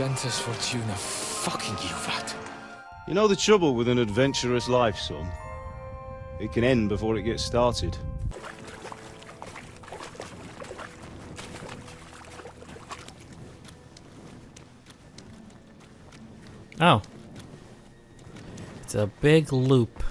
Gentis Fortuna fucking you, Vat. You know the trouble with an adventurous life, son? It can end before it gets started. Oh. It's a big loop.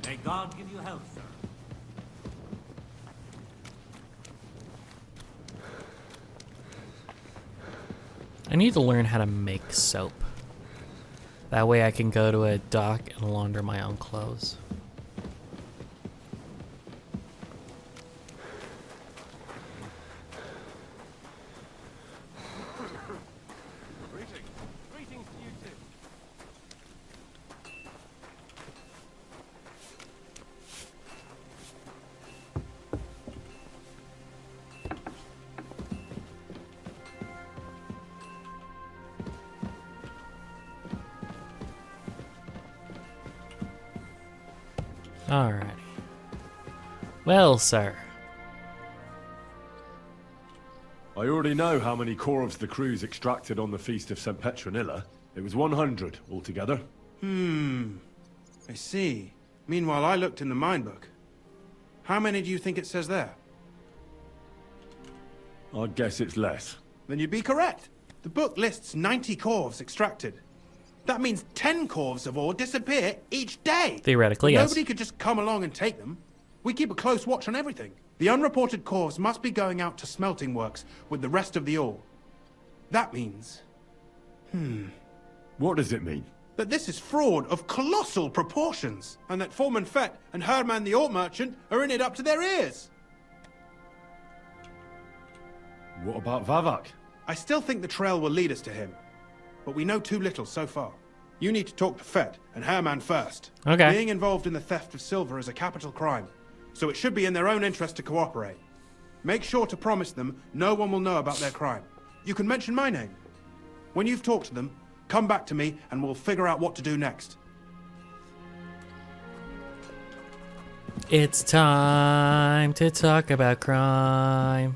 May God give you health, sir. I need to learn how to make soap. That way I can go to a dock and launder my own clothes. Greetings to you too. Alrighty. Well, sir. I already know how many corvs the crews extracted on the Feast of St. Petronilla. It was 100 altogether. I see. Meanwhile, I looked in the mine book. How many do you think it says there? I'd guess it's less. Then you'd be correct. The book lists 90 corvs extracted. That means 10 corvs of ore disappear each day. Theoretically, But yes. Nobody could just come along and take them. We keep a close watch on everything. The unreported corvs must be going out to smelting works with the rest of the ore. That means What does it mean? that this is fraud of colossal proportions, and that Foreman Fett and Herman the ore merchant are in it up to their ears. What about Vavak? I still think the trail will lead us to him, but we know too little so far. You need to talk to Fett and Herman first. Okay. Being involved in the theft of silver is a capital crime, so it should be in their own interest to cooperate. Make sure to promise them no one will know about their crime. You can mention my name. When you've talked to them, come back to me and we'll figure out what to do next. It's time to talk about crime.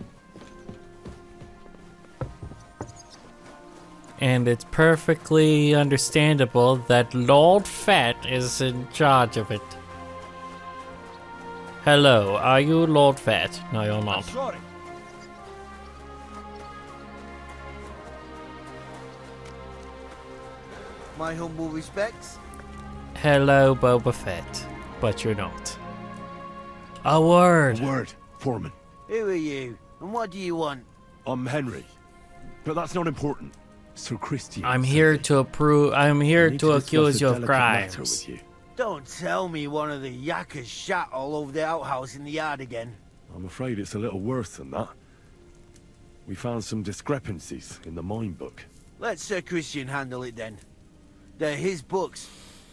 And it's perfectly understandable that Lord Fett is in charge of it. Hello, are you Lord Fett? No, you're not. Sorry. My humble respects. Hello, Boba Fett. But you're not. A word. Word, Foreman. Who are you? And what do you want? I'm Henry. But that's not important. Sir Christian. I'm here to approve. I'm here to accuse you of With crimes. you. Don't tell me one of the yakkers shot all over the outhouse in the yard again. I'm afraid it's a little worse than that. We found some discrepancies in the mine book. Let Sir Christian handle it then. They're his books,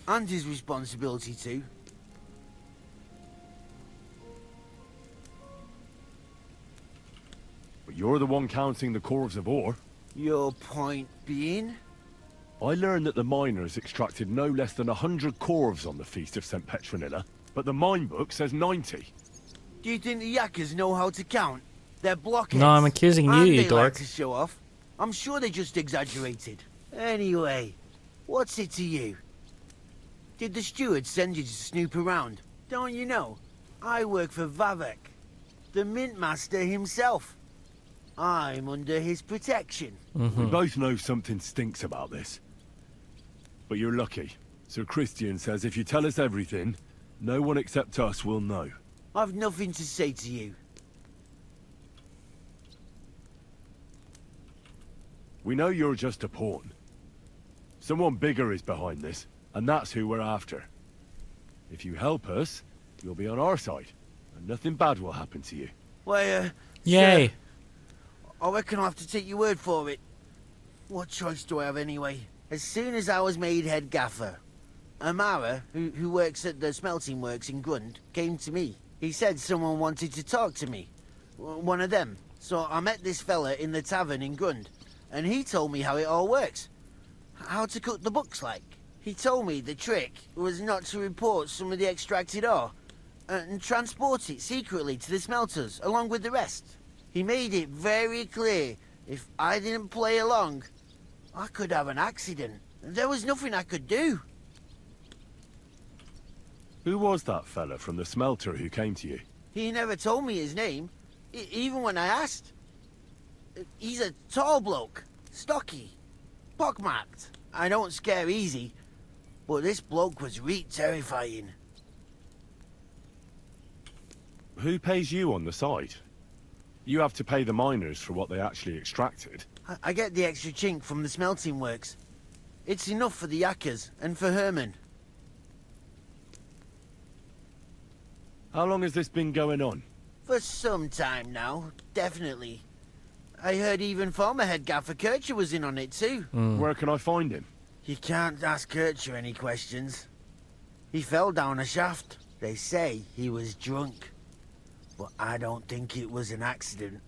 and his responsibility too. But you're the one counting the corvs of ore. Your point being? I learned that the miners extracted no less than 100 corvs on the Feast of St. Petronilla, but the mine book says 90. Do you think the yakkers know how to count? They're blockheads. No, I'm accusing you, and you they dork. like to show off. I'm sure they just exaggerated. Anyway, what's it to you? Did the steward send you to snoop around? Don't you know? I work for Vavek, the mint master himself. I'm under his protection. We both know something stinks about this. But you're lucky. Sir Christian says if you tell us everything, no one except us will know. I've nothing to say to you. We know you're just a pawn. Someone bigger is behind this, and that's who we're after. If you help us, you'll be on our side, and nothing bad will happen to you. Why, Yay. sir, I reckon I'll have to take your word for it. What choice do I have anyway? As soon as I was made head gaffer, Amara, who works at the smelting works in Grund, came to me. He said someone wanted to talk to me. One of them. So I met this fella in the tavern in Grund, and he told me how it all works. How to cook the books like. He told me the trick was not to report some of the extracted ore, and transport it secretly to the smelters, along with the rest. He made it very clear, if I didn't play along, I could have an accident. There was nothing I could do. Who was that fella from the smelter who came to you? He never told me his name, even when I asked. He's a tall bloke, stocky, pockmarked. I don't scare easy, but this bloke was terrifying. Who pays you on the side? You have to pay the miners for what they actually extracted. I get the extra chink from the smelting works. It's enough for the yakkers and for Herman. How long has this been going on? For some time now, definitely. I heard even former head gaffer Kircher was in on it too. Where can I find him? You can't ask Kircher any questions. He fell down a shaft. They say he was drunk. But I don't think it was an accident.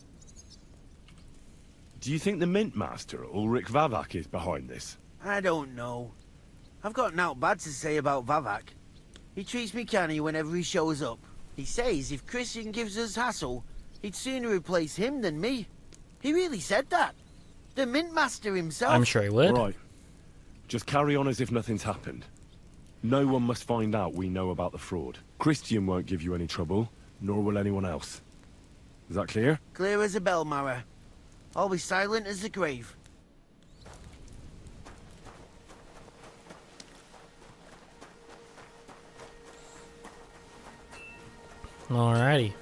Do you think the Mint Master, Ulrich Vavak, is behind this? I don't know. I've got naught bad to say about Vavak. He treats me canny whenever he shows up. He says if Christian gives us hassle, he'd sooner replace him than me. He really said that. The Mint Master himself. I'm sure he would. Right. Just carry on as if nothing's happened. No one must find out we know about the fraud. Christian won't give you any trouble, nor will anyone else. Is that clear? Clear as a bell, Mara. I'll be silent as the grave. Alrighty.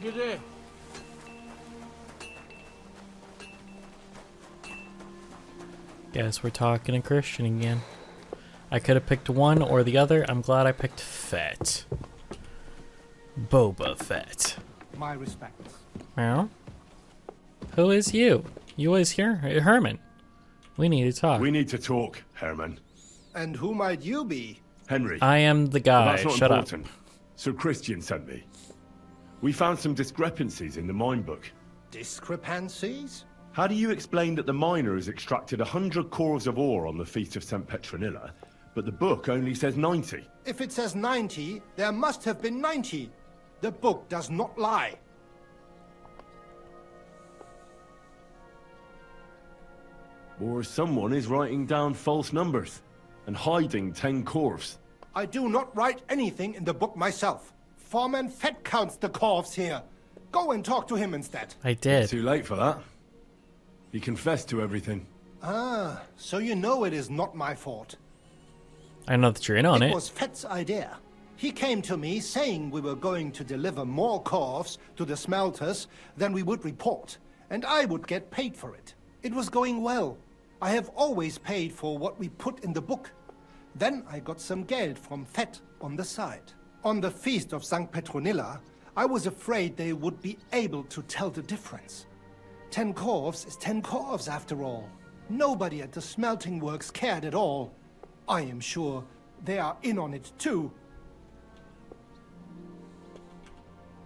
Good day. Guess we're talking to Christian again. I could have picked one or the other. I'm glad I picked Fett. Boba Fett. My respects. Well, who is you? You always here? Herman. We need to talk. We need to talk, Herman. And who might you be? Henry. I am the But guy. that's not Shut important. up. So Christian sent me. We found some discrepancies in the mine book. Discrepancies? How do you explain that the miners extracted 100 cores of ore on the Feast of St. Petronilla, but the book only says 90? If it says 90, there must have been 90. The book does not lie. Or someone is writing down false numbers and hiding 10 cores. I do not write anything in the book myself. Foreman Fett counts the corves here. Go and talk to him instead. I did. Too late for that. He confessed to everything. Ah, so you know it is not my fault. I know that you're in on It it. was Fett's idea. He came to me saying we were going to deliver more corves to the smelters than we would report, and I would get paid for it. It was going well. I have always paid for what we put in the book. Then I got some geld from Fett on the side. On the Feast of St. Petronilla, I was afraid they would be able to tell the difference. 10 corves is 10 corves after all. Nobody at the smelting works cared at all. I am sure they are in on it too.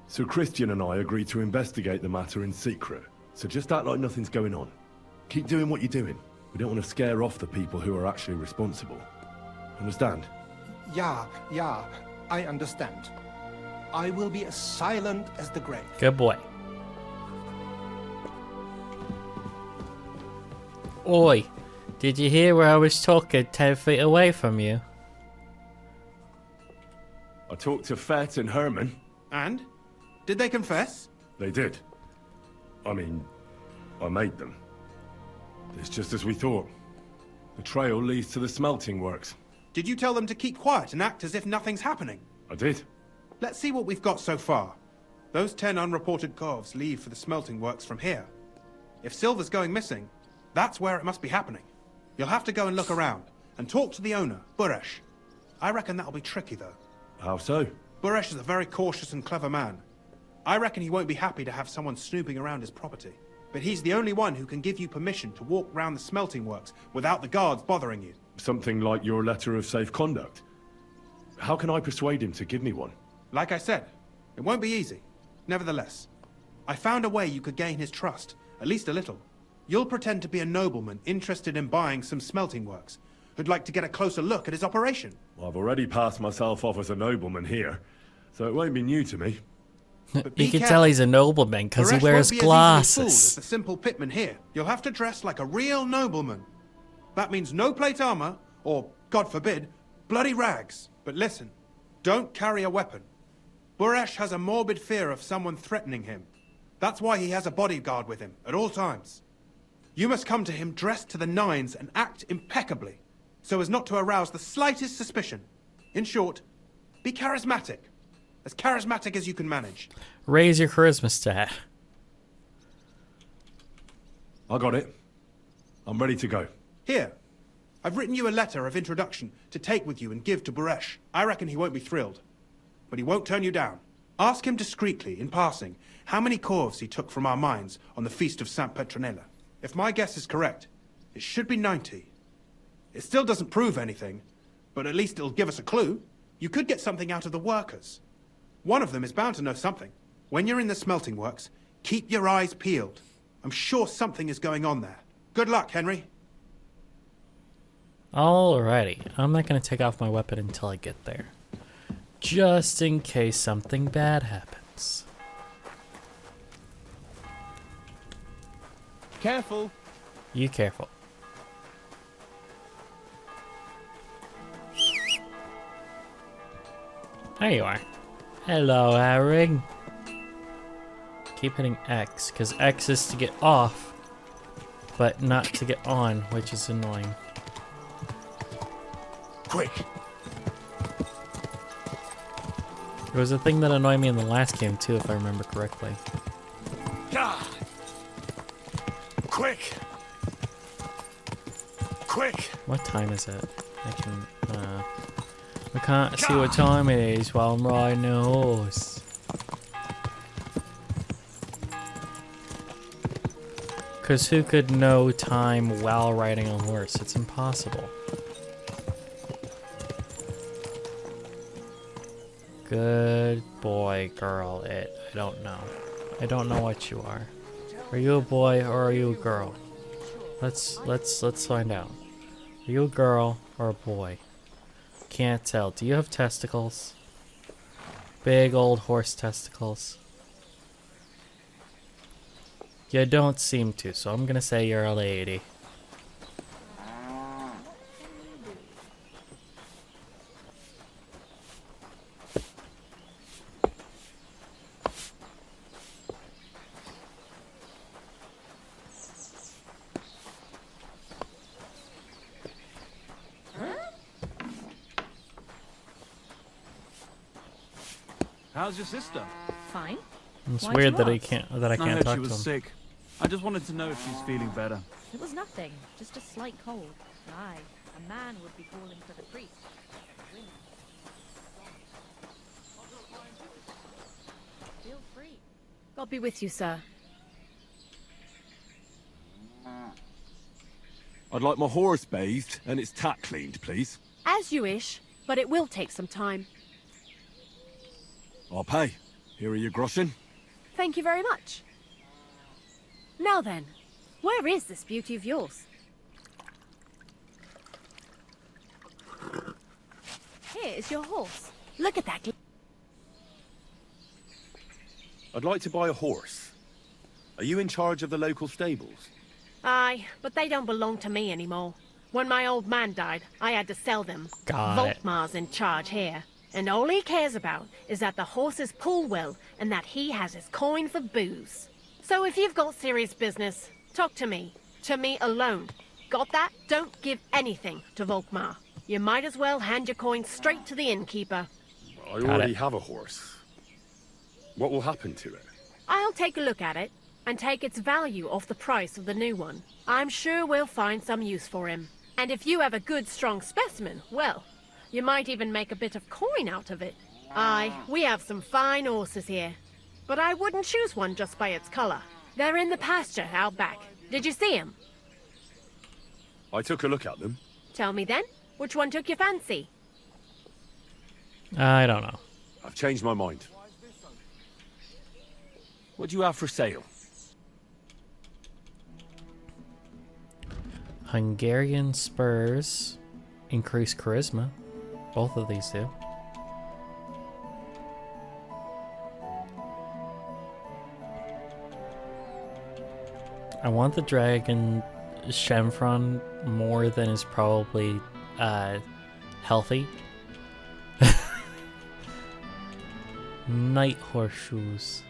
So Christian and I agreed to investigate the matter in secret. So just act like nothing's going on. Keep doing what you're doing. We don't want to scare off the people who are actually responsible. Understand? Yeah, I understand. I will be as silent as the grave. Good boy. Oi, did you hear where I was talking 10 feet away from you? I talked to Fett and Herman. And? Did they confess? They did. I mean, I made them. It's just as we thought. The trail leads to the smelting works. Did you tell them to keep quiet and act as if nothing's happening? I did. Let's see what we've got so far. Those 10 unreported corves leave for the smelting works from here. If silver's going missing, that's where it must be happening. You'll have to go and look around, and talk to the owner, Buresh. I reckon that'll be tricky, though. How so? Buresh is a very cautious and clever man. I reckon he won't be happy to have someone snooping around his property. But he's the only one who can give you permission to walk round the smelting works without the guards bothering you. Something like your letter of safe conduct. How can I persuade him to give me one? Like I said, it won't be easy. Nevertheless, I found a way you could gain his trust, at least a little. You'll pretend to be a nobleman interested in buying some smelting works, who'd like to get a closer look at his operation. I've already passed myself off as a nobleman here, so it won't be new to me. But You be can careful. tell he's a nobleman because he Buresh wears won't be as easily fooled as glasses. the simple pitman here. You'll have to dress like a real nobleman. That means no plate armor, or, God forbid, bloody rags. But listen, don't carry a weapon. Buresh has a morbid fear of someone threatening him. That's why he has a bodyguard with him at all times. You must come to him dressed to the nines and act impeccably, so as not to arouse the slightest suspicion. In short, be charismatic. As charismatic as you can manage. Raise your charisma stat. I got it. I'm ready to go. Here, I've written you a letter of introduction to take with you and give to Buresh. I reckon he won't be thrilled, but he won't turn you down. Ask him discreetly, in passing, how many corves he took from our mines on the feast of Saint Petronella. If my guess is correct, it should be 90. It still doesn't prove anything, but at least it'll give us a clue. You could get something out of the workers. One of them is bound to know something. When you're in the smelting works, keep your eyes peeled. I'm sure something is going on there. Good luck, Henry. Alrighty, I'm not gonna take off my weapon until I get there. Just in case something bad happens. Careful. You careful. There you are. Hello, Harry. Keep hitting X, because X is to get off, but not to get on, which is annoying. Quick! There was a thing that annoyed me in the last game too, if I remember correctly. Ah! Quick! Quick! What time is it? I can't see what time it is while I'm riding a horse. Because who could know time while riding a horse? It's impossible. Good boy, girl, I don't know. I don't know what you are. Are you a boy or are you a girl? Let's find out. Are you a girl or a boy? Can't tell. Do you have testicles? Big old horse testicles. You don't seem to, so I'm gonna say you're a lady. How's your sister? Fine. It's Why'd weird you that I ask? can't I talk heard to she was him. sick. I just wanted to know if she's feeling better. It was nothing. Just a slight cold. Aye, a man would be calling for the priest. Feel free. God be with you, sir. I'd like my horse bathed and its tack cleaned, please. As you wish, but it will take some time. I'll pay. Here are your groschen. Thank you very much. Now then, where is this beauty of yours? Here is your horse. Look at that. I'd like to buy a horse. Are you in charge of the local stables? Aye, but they don't belong to me anymore. When my old man died, I had to sell them. Got it. Volkmar's in charge here. And all he cares about is that the horses pull well and that he has his coin for booze. So if you've got serious business, talk to me. To me alone. Got that? Don't give anything to Volkmar. You might as well hand your coin straight to the innkeeper. I Got already it. have a horse. What will happen to it? I'll take a look at it and take its value off the price of the new one. I'm sure we'll find some use for him. And if you have a good, strong specimen, well, you might even make a bit of coin out of it. Aye, we have some fine horses here. But I wouldn't choose one just by its color. They're in the pasture out back. Did you see 'em? I took a look at them. Tell me then, which one took your fancy? I don't know. I've changed my mind. What do you have for sale? Hungarian spurs increase charisma. Both of these do. I want the dragon Chevron more than is probably healthy. Night horseshoes.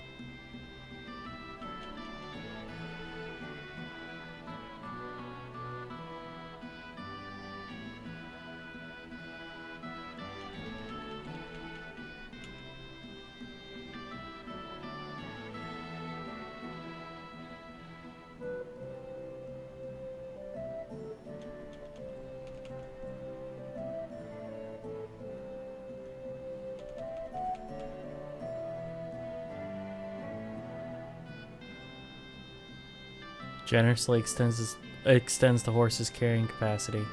Generously extends the horse's carrying capacity.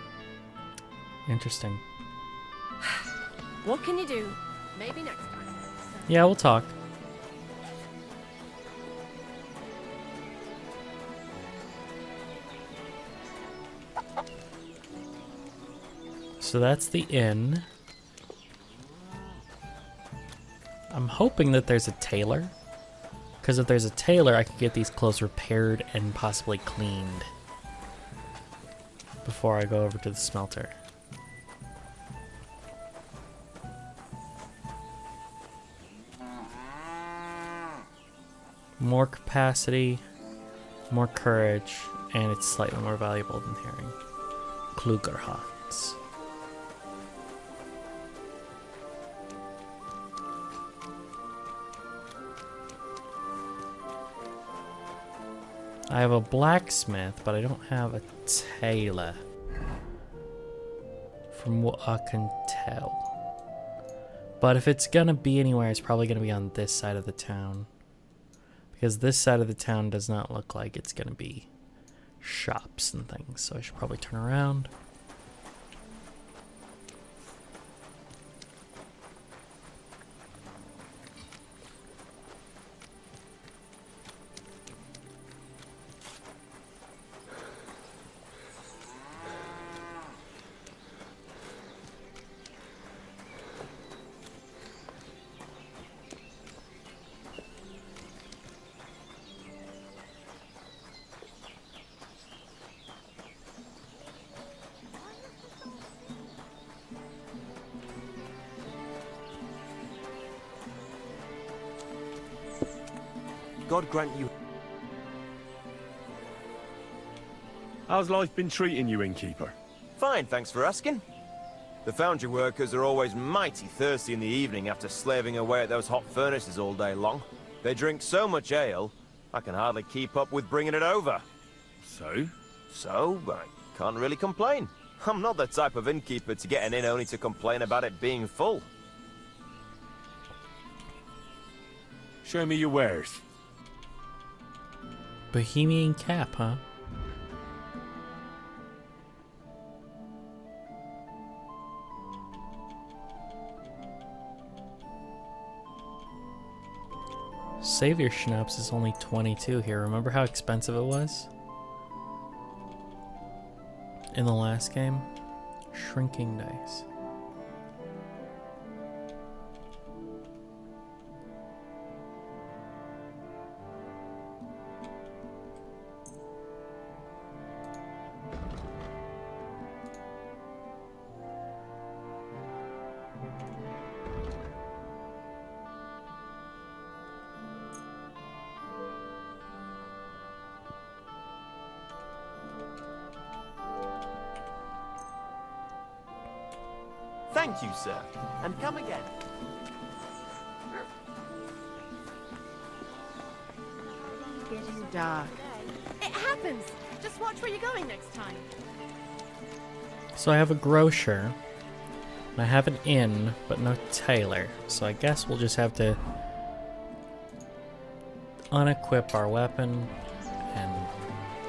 Interesting. What can you do? Maybe next time. Yeah, we'll talk. So that's the inn. I'm hoping that there's a tailor. Because if there's a tailor, I could get these clothes repaired and possibly cleaned before I go over to the smelter. More capacity, more courage, and it's slightly more valuable than herring. Klugerhans. I have a blacksmith, but I don't have a tailor. From what I can tell. But if it's gonna be anywhere, it's probably gonna be on this side of the town. Because this side of the town does not look like it's gonna be shops and things. So I should probably turn around. God grant you... How's life been treating you, innkeeper? Fine, thanks for asking. The foundry workers are always mighty thirsty in the evening after slaving away at those hot furnaces all day long. They drink so much ale, I can hardly keep up with bringing it over. So? So, I can't really complain. I'm not the type of innkeeper to get an inn only to complain about it being full. Show me your wares. Bohemian cap, huh? Savior Schnapps is only 22 here. Remember how expensive it was? In the last game? Shrinking dice. Thank you, sir. And come again. getting dark. It happens. Just watch where you're going next time. So I have a grocer. And I have an inn, but no tailor. So I guess we'll just have to unequip our weapon and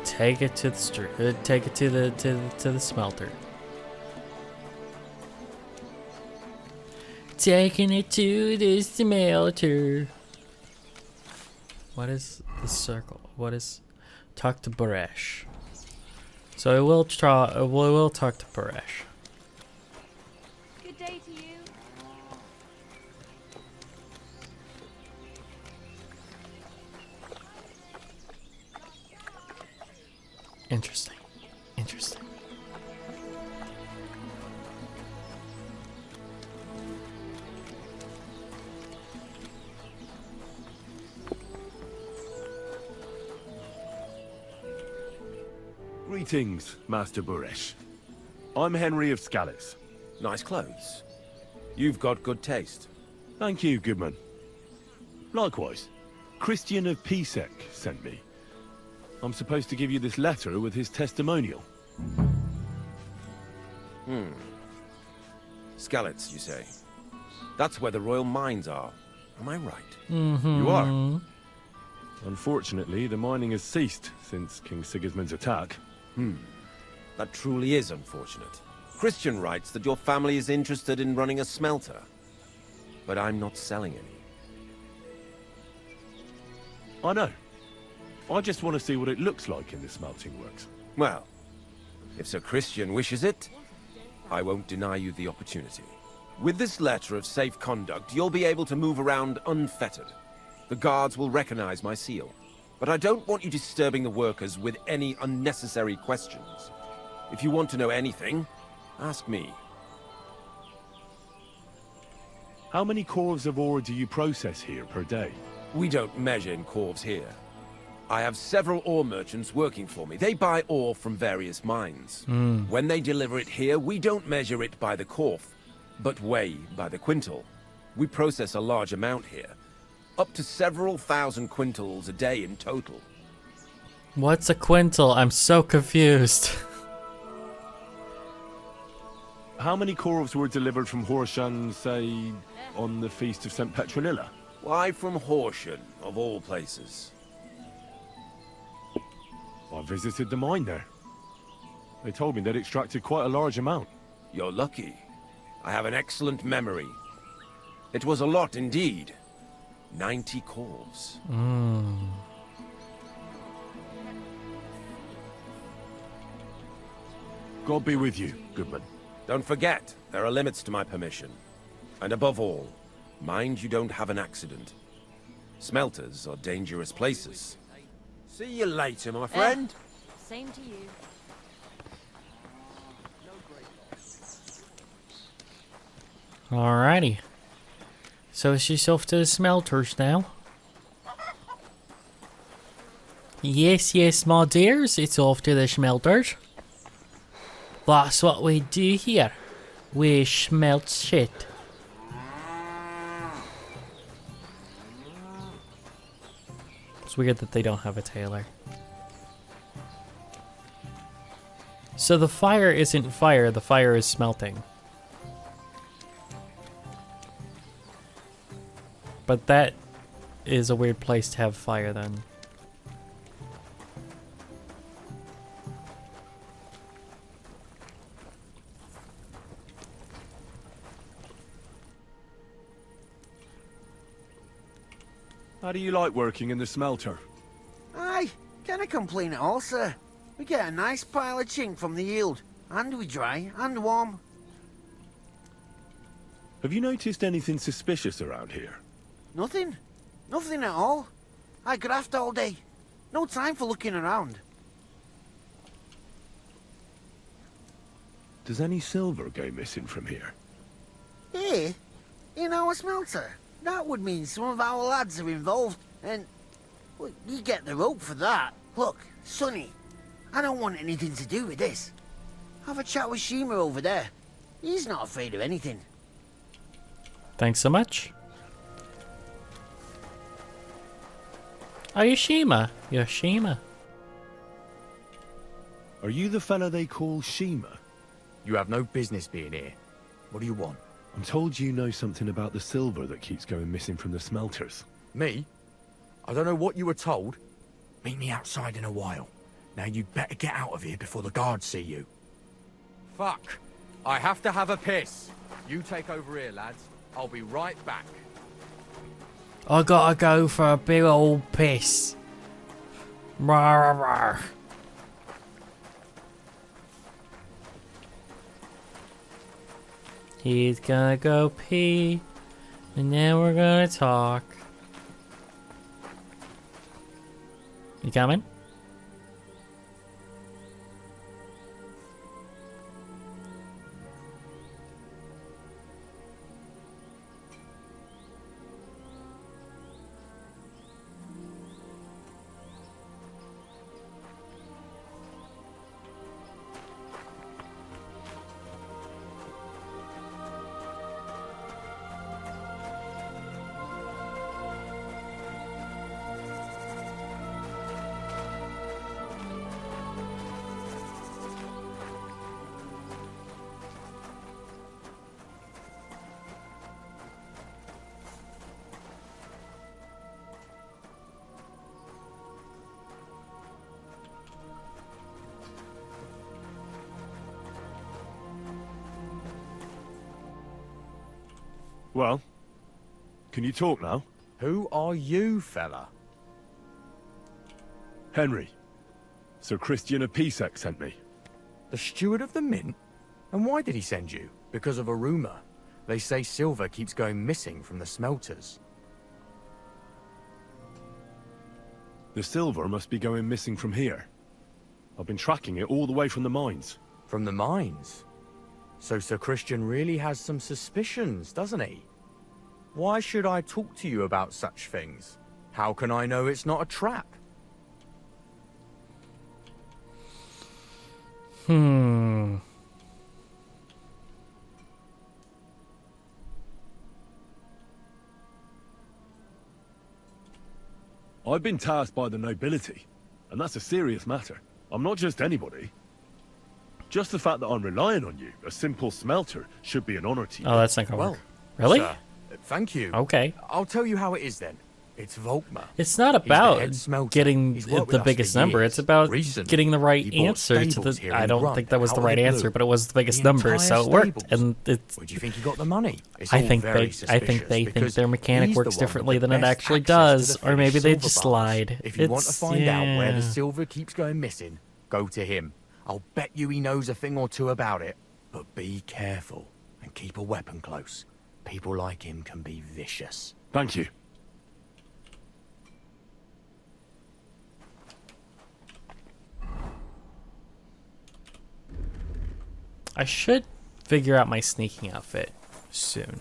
take it to the take it to the smelter. Taking it to the smelter. What is the circle? What is talk to Baresh? So I will try. We will talk to Baresh. Good day to you. Interesting. Interesting. Greetings, Master Buresh. I'm Henry of Scallis. Nice clothes. You've got good taste. Thank you, Goodman. Likewise, Christian of Pisek sent me. I'm supposed to give you this letter with his testimonial. Skalitz, you say? That's where the royal mines are. Am I right? You are. Unfortunately, the mining has ceased since King Sigismund's attack. That truly is unfortunate. Christian writes that your family is interested in running a smelter. But I'm not selling any. I know. I just want to see what it looks like in the smelting works. Well, if Sir Christian wishes it, I won't deny you the opportunity. With this letter of safe conduct, you'll be able to move around unfettered. The guards will recognize my seal. But I don't want you disturbing the workers with any unnecessary questions. If you want to know anything, ask me. How many corves of ore do you process here per day? We don't measure in corves here. I have several ore merchants working for me. They buy ore from various mines. When they deliver it here, we don't measure it by the corf, but weigh by the quintal. We process a large amount here. Up to several thousand quintals a day in total. What's a quintal? I'm so confused. How many corves were delivered from Horshan, say, on the Feast of St. Petronilla? Why from Horshan, of all places? I visited the mine there. They told me they'd extracted quite a large amount. You're lucky. I have an excellent memory. It was a lot indeed. 90 corves. God be with you, Goodman. Don't forget, there are limits to my permission. And above all, mind you don't have an accident. Smelters are dangerous places. See you later, my friend. Same to you. Alrighty. So she's off to the smelters now. Yes, yes, my dears, it's off to the smelters. That's what we do here. We smelt shit. It's weird that they don't have a tailor. So the fire isn't fire, the fire is smelting. But that is a weird place to have fire then. How do you like working in the smelter? Aye, can't complain at all, sir. We get a nice pile of chink from the yield, and we dry and warm. Have you noticed anything suspicious around here? Nothing. Nothing at all. I graft all day. No time for looking around. Does any silver go missing from here? Here? In our smelter? That would mean some of our lads are involved, and... well, you get the rope for that. Look, Sonny, I don't want anything to do with this. Have a chat with Shima over there. He's not afraid of anything. Thanks so much. Oh, Yoshima. Yoshima. Are you the fella they call Shima? You have no business being here. What do you want? I'm told you know something about the silver that keeps going missing from the smelters. Me? I don't know what you were told. Meet me outside in a while. Now you'd better get out of here before the guards see you. Fuck. I have to have a piss. You take over here, lads. I'll be right back. I gotta go for a big old piss. Rawr, rawr. He's gonna go pee, and then we're gonna talk. You coming? Well, can you talk now? Who are you, fella? Henry. Sir Christian of Pisek sent me. The steward of the Mint? And why did he send you? Because of a rumor. They say silver keeps going missing from the smelters. The silver must be going missing from here. I've been tracking it all the way from the mines. From the mines? So Sir Christian really has some suspicions, doesn't he? Why should I talk to you about such things? How can I know it's not a trap? I've been tasked by the nobility, and that's a serious matter. I'm not just anybody. Just the fact that I'm relying on you, a simple smelter, should be an honor to you. Oh, that's not gonna Well, work. Really? Sir, thank you. Okay. I'll tell you how it is then. It's Volkmar. It's not He's the about head smelter. getting He's worked the with us biggest for number. years. It's about Recently, getting the right he bought answer to stables the. here I in don't Run, think that was out the of right blue. answer, but it was the biggest The number, entire so it worked. stables. And it's. Where do you think he got the money? It's I all think very I think they suspicious think their because mechanic he's the works one with differently the than it best actually access to does, the or maybe finished they silver just bars. lied. If you want to find out where the yeah. silver keeps going missing, go to him. I'll bet you he knows a thing or two about it. But be careful and keep a weapon close. People like him can be vicious. Thank you. I should figure out my sneaking outfit soon.